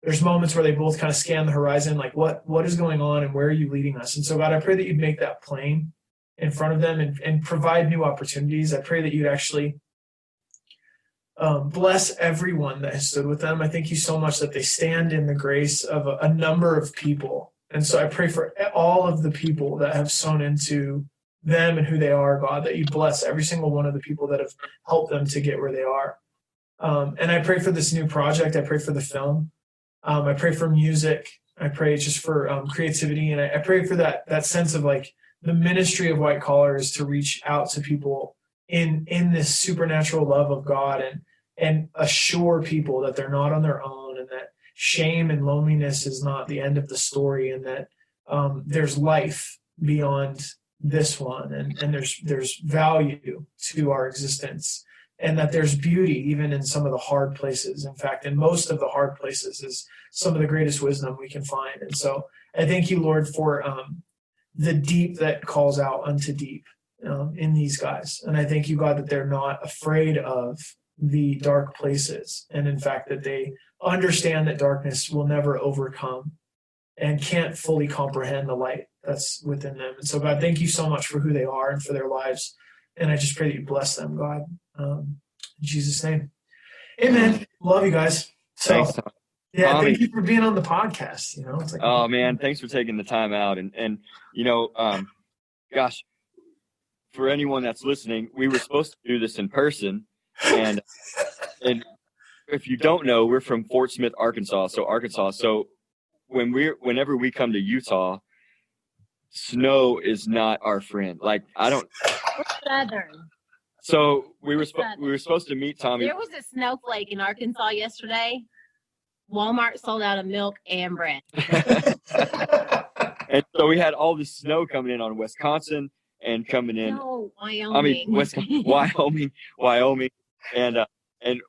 there's moments where they both kind of scan the horizon, like what is going on and where are you leading us? And so God, I pray that you'd make that plain in front of them and provide new opportunities. I pray that you'd actually bless everyone that has stood with them. I thank you so much that they stand in the grace of a number of people. And so I pray for all of the people that have sown into them and who they are, God, that you bless every single one of the people that have helped them to get where they are. And I pray for this new project. I pray for the film. I pray for music. I pray just for creativity. And I pray for that sense of like the ministry of White Collar is to reach out to people in this supernatural love of God and assure people that they're not on their own, and that shame and loneliness is not the end of the story, and that there's life beyond this one, and there's value to our existence, and that there's beauty even in some of the hard places. In fact, in most of the hard places is some of the greatest wisdom we can find. And so I thank you, Lord, for the deep that calls out unto deep in these guys. And I thank you, God, that they're not afraid of the dark places. And in fact, that they understand that darkness will never overcome and can't fully comprehend the light that's within them. And so, God, thank you so much for who they are and for their lives. And I just pray that you bless them, God. In Jesus' name. Amen. Love you guys. So, Thanks, Tom. Yeah, Tommy, thank you for being on the podcast. It's like, oh man, thanks for taking the time out. And gosh, for anyone that's listening, we were supposed to do this in person, and if you don't know, we're from Fort Smith, Arkansas. So whenever we come to Utah, snow is not our friend. Like We're Southern. So we were supposed to meet Tommy. There was a snowflake in Arkansas yesterday. Walmart sold out of milk and bread. And so we had all this snow coming in on Wisconsin and coming in. No, Wyoming. I mean, Wyoming, and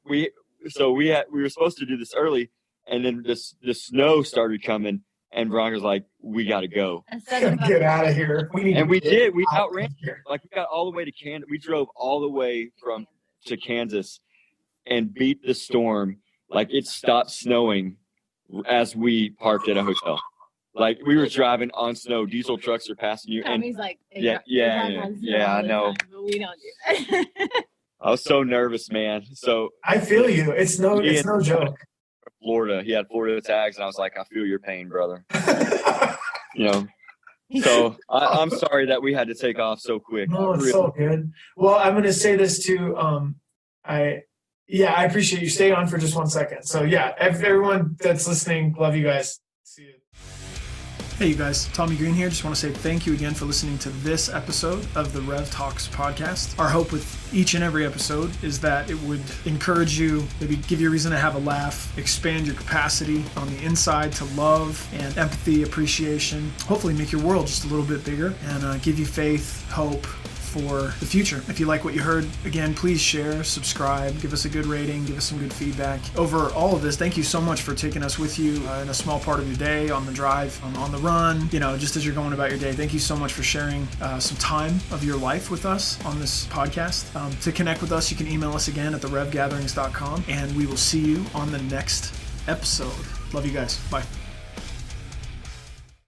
we were supposed to do this early, and then the snow started coming, and Veronica's like, "We got to go. Get out of here." We did. We outran. Like we got all the way to Kansas. We drove all the way to Kansas, and beat the storm. Like it stopped snowing as we parked at a hotel. Like we were driving on snow. Diesel trucks are passing you. Tommy's like, yeah, I know. Time, but we don't do that. I was so nervous, man. So I feel you. It's no joke. Florida. He had Florida tags, and I was like, I feel your pain, brother. So I'm sorry that we had to take off so quick. No, it's so good. Well, I'm going to say this too. I appreciate you. Stay on for just 1 second. So yeah, everyone that's listening, love you guys. See you. Hey, you guys, Tommy Green here. Just want to say thank you again for listening to this episode of the Rev Talks podcast. Our hope with each and every episode is that it would encourage you, maybe give you a reason to have a laugh, expand your capacity on the inside to love and empathy, appreciation, hopefully make your world just a little bit bigger, and give you faith, hope for the future. If you like what you heard, again, please share, subscribe, give us a good rating, give us some good feedback. Over all of this, thank you so much for taking us with you in a small part of your day, on the drive, on the run, just as you're going about your day. Thank you so much for sharing some time of your life with us on this podcast. To connect with us, you can email us again at therevgatherings.com, and we will see you on the next episode. Love you guys. Bye.